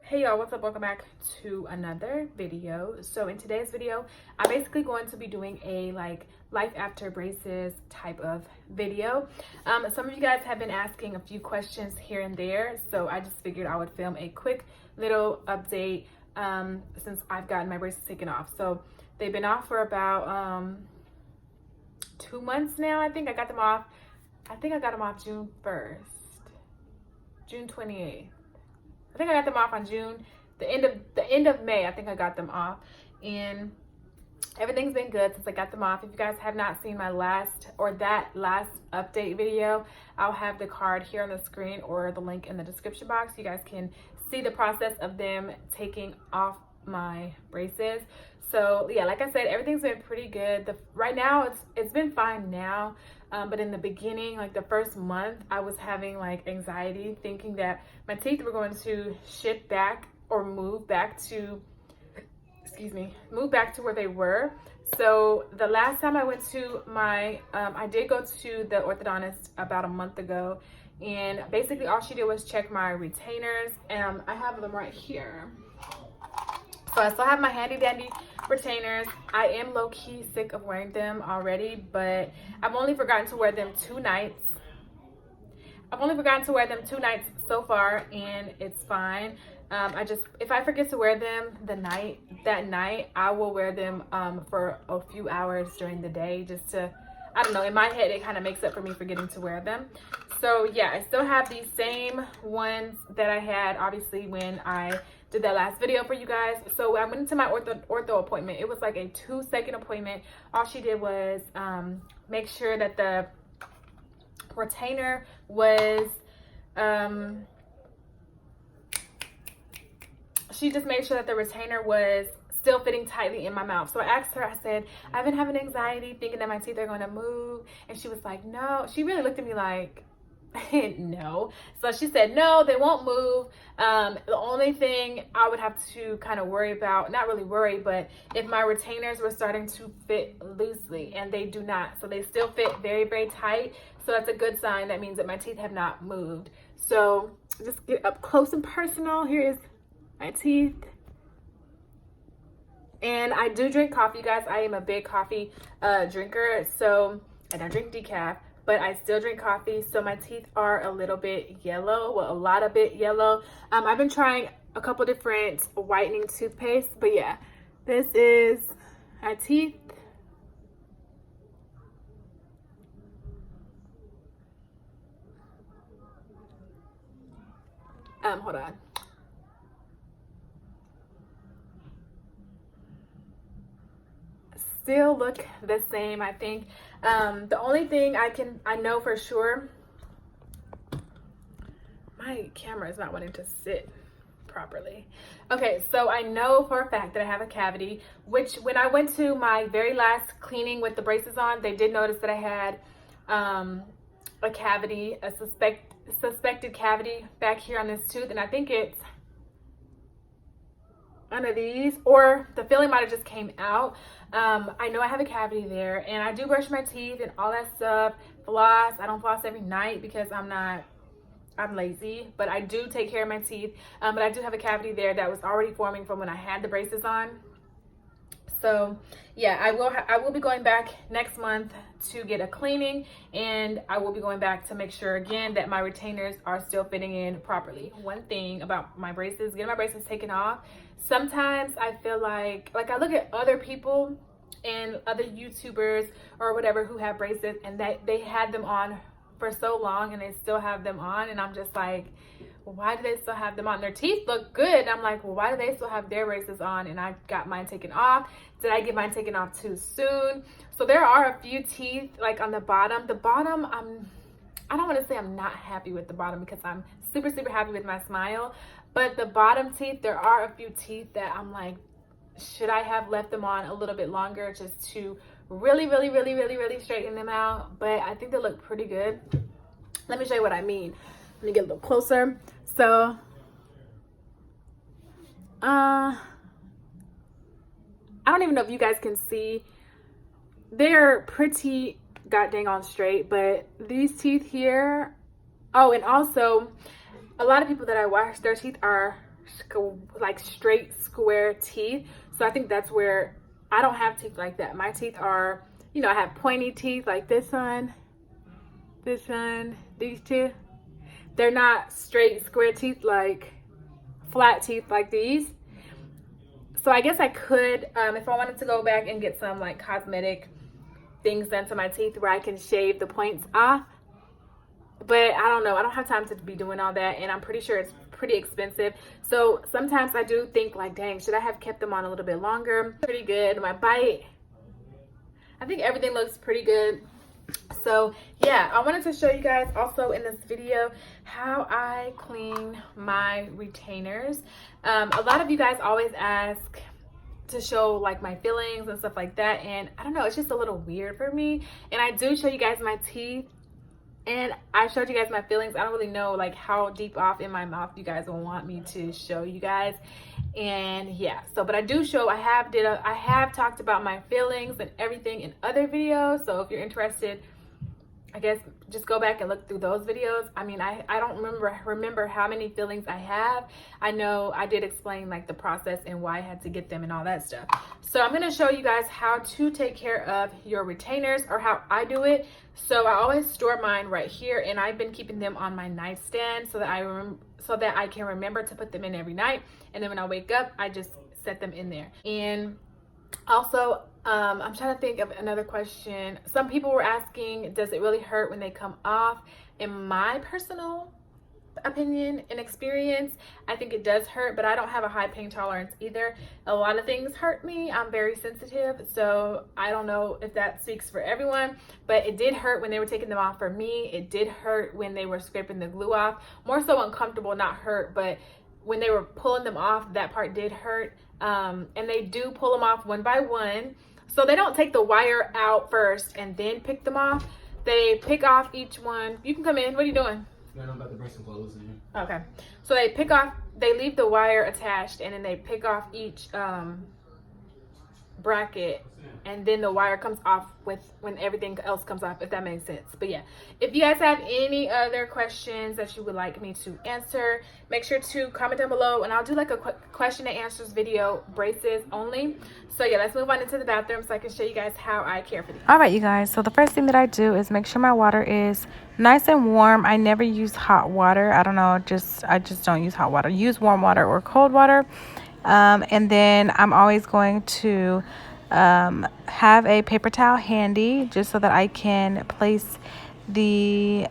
Hey y'all, what's up? Welcome back to another video. So in today's video, I'm basically going to be doing a life after braces type of video. Some of you guys have been asking a few questions here and there, so I just figured I would film a quick little update since I've gotten my braces taken off. So they've been off for about 2 months now. I think I got them off June 1st, June 28th. I think I got them off on June, the end of May. I think I got them off, and everything's been good since I got them off. If you guys have not seen my last update video, I'll have the card here on the screen or the link in the description box. You guys can see the process of them taking off my braces. So yeah, like I said, everything's been pretty good. Right now it's been fine now. But in the beginning, like the first month, I was having like anxiety, thinking that my teeth were going to shift back or move back to where they were. So the last time I went to I did go to the orthodontist about a month ago, and basically all she did was check my retainers, and I have them right here. So I still have my handy dandy retainers. I am low-key sick of wearing them already, but I've only forgotten to wear them 2 nights. So far, and it's fine. If I forget to wear them that night, I will wear them for a few hours during the day, just to, I don't know, in my head it kind of makes up for me forgetting to wear them. So yeah, I still have these same ones that I had obviously when I did that last video for you guys. So I went into my ortho appointment. It was like a 2-second appointment. All she did was make sure that the retainer was she just made sure that the retainer was still fitting tightly in my mouth. So I asked her, I said, I've been having anxiety thinking that my teeth are going to move, and she was like, no. She really looked at me like, no. So she said, no, they won't move. The only thing I would have to kind of worry about, not really worry, but if my retainers were starting to fit loosely, and they do not. So they still fit very, very tight. So that's a good sign. That means that my teeth have not moved. So just get up close and personal. Here is my teeth. And I do drink coffee, guys. I am a big coffee drinker. So, and I drink decaf, but I still drink coffee. So my teeth are a little bit yellow, well, a lot of bit yellow. I've been trying a couple different whitening toothpaste, but yeah, this is my teeth. Hold on. Still look the same. I think the only thing I know for sure, my camera is not wanting to sit properly. Okay, so I know for a fact that I have a cavity, which when I went to my very last cleaning with the braces on, they did notice that I had a cavity, a suspected cavity back here on this tooth, and I think it's one of these, or the filling might have just came out. I know I have a cavity there, and I do brush my teeth and all that stuff, floss. I don't floss every night because I'm lazy, but I do take care of my teeth. But I do have a cavity there that was already forming from when I had the braces on. So yeah, I will be going back next month to get a cleaning, and I will be going back to make sure again that my retainers are still fitting in properly. One thing about my braces, getting my braces taken off, sometimes I feel like I look at other people and other YouTubers or whatever who have braces, and they had them on for so long and they still have them on, and I'm just like, why do they still have them on? Their teeth look good, and I'm like, well, why do they still have their braces on and I got mine taken off? Did I get mine taken off too soon? So there are a few teeth like on the bottom. I don't want to say I'm not happy with the bottom, because I'm super, super happy with my smile, but the bottom teeth, there are a few teeth that I'm like, should I have left them on a little bit longer just to really, really, really, really, really straighten them out? But I think they look pretty good. Let me show you what I mean. Let me get a little closer. So, I don't even know if you guys can see. They're pretty god dang on straight, but these teeth here, oh, and also a lot of people that I wash, their teeth are like straight square teeth. So I think that's where I don't have teeth like that. My teeth are, you know, I have pointy teeth like this one, these two. They're not straight square teeth, like flat teeth like these. So I guess I could, if I wanted to go back and get some like cosmetic things done to my teeth where I can shave the points off. But I don't know. I don't have time to be doing all that. And I'm pretty sure it's pretty expensive. So sometimes I do think like, dang, should I have kept them on a little bit longer? Pretty good. My bite, I think everything looks pretty good. So yeah, I wanted to show you guys also in this video how I clean my retainers. A lot of you guys always ask to show like my fillings and stuff like that, and I don't know, it's just a little weird for me. And I do show you guys my teeth and I showed you guys my fillings. I don't really know like how deep off in my mouth you guys will want me to show you guys. And yeah, so but I do show, I have talked about my fillings and everything in other videos. So if you're interested, I guess just go back and look through those videos. I mean, I don't remember how many fillings I have. I know I did explain like the process and why I had to get them and all that stuff. So I'm going to show you guys how to take care of your retainers, or how I do it. So I always store mine right here, and I've been keeping them on my nightstand so that I can remember to put them in every night. And then when I wake up, I just set them in there. And also, I'm trying to think of another question. Some people were asking, does it really hurt when they come off? In my personal opinion and experience, I think it does hurt, but I don't have a high pain tolerance either. A lot of things hurt me. I'm very sensitive, so I don't know if that speaks for everyone, but it did hurt when they were taking them off for me. It did hurt when they were scraping the glue off. More so uncomfortable, not hurt, but when they were pulling them off, that part did hurt. And they do pull them off one by one. So they don't take the wire out first and then pick them off. They pick off each one. You can come in. What are you doing? I'm about to bring some clothes in. Okay. So they leave the wire attached, and then they pick off each bracket, and then the wire comes off when everything else comes off, if that makes sense. But yeah, if you guys have any other questions that you would like me to answer, make sure to comment down below, and I'll do like a quick question and answers video, braces only. So yeah, let's move on into the bathroom so I can show you guys how I care for these. All right, you guys, so the first thing that I do is make sure my water is nice and warm. I never use hot water. I don't know, I just don't use hot water. Use warm water or cold water. And then I'm always going to have a paper towel handy, just so that I can place the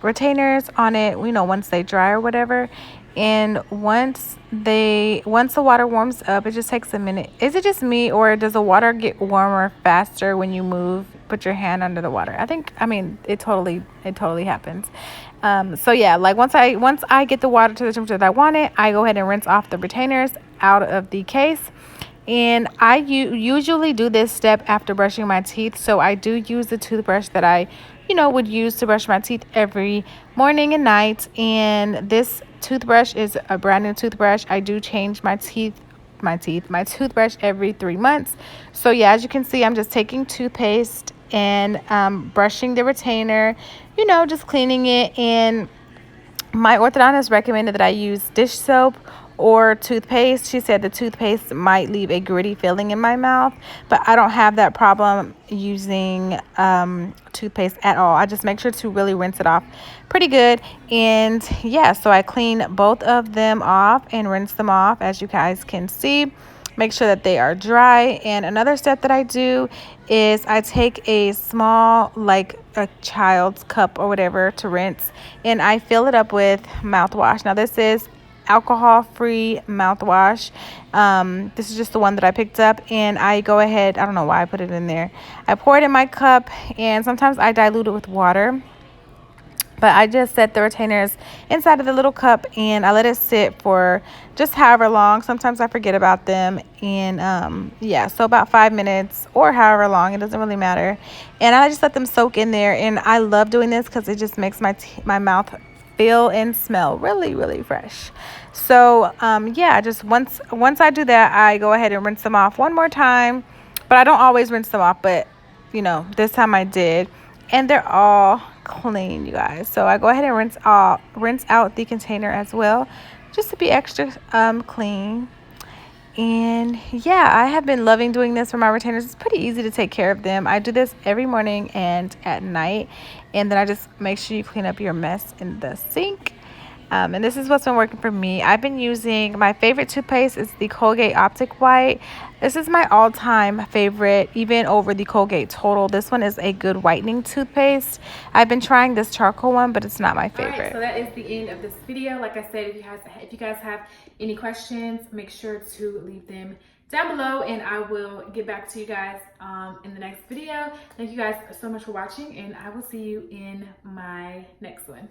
retainers on it, you know, once they dry or whatever. And once the water warms up, it just takes a minute. Is it just me, or does the water get warmer faster when you put your hand under the water? I mean it totally happens. So yeah, like once I get the water to the temperature that I want it, I go ahead and rinse off the retainers out of the case. And I usually do this step after brushing my teeth. So I do use the toothbrush that I, would use to brush my teeth every morning and night. And this toothbrush is a brand new toothbrush. I do change my toothbrush every 3 months. So yeah, as you can see, I'm just taking toothpaste and brushing the retainer, just cleaning it. And my orthodontist recommended that I use dish soap or toothpaste. She said the toothpaste might leave a gritty feeling in my mouth, but I don't have that problem using toothpaste at all. I just make sure to really rinse it off pretty good. And yeah, so I clean both of them off and rinse them off, as you guys can see. Make sure that they are dry. And another step that I do is I take a small, like a child's cup or whatever to rinse, and I fill it up with mouthwash. Now this is alcohol-free mouthwash. This is just the one that I picked up, and I go ahead, I don't know why I put it in there. I pour it in my cup, and sometimes I dilute it with water. But I just set the retainers inside of the little cup, and I let it sit for just however long. Sometimes I forget about them. And yeah, so about 5 minutes or however long, it doesn't really matter. And I just let them soak in there. And I love doing this because it just makes my mouth feel and smell really, really fresh. So yeah, just once I do that, I go ahead and rinse them off one more time. But I don't always rinse them off, but this time I did. And they're all clean, you guys. So I go ahead and rinse out the container as well, just to be extra clean. And yeah, I have been loving doing this for my retainers. It's pretty easy to take care of them. I do this every morning and at night, and then I just make sure you clean up your mess in the sink. And this is what's been working for me. I've been using, my favorite toothpaste is the Colgate Optic White. This is my all-time favorite, even over the Colgate Total. This one is a good whitening toothpaste. I've been trying this charcoal one, but it's not my All right, favorite. so that is the end of this video. Like I said, if you guys have any questions, make sure to leave them down below, and I will get back to you guys in the next video. Thank you guys so much for watching, and I will see you in my next one.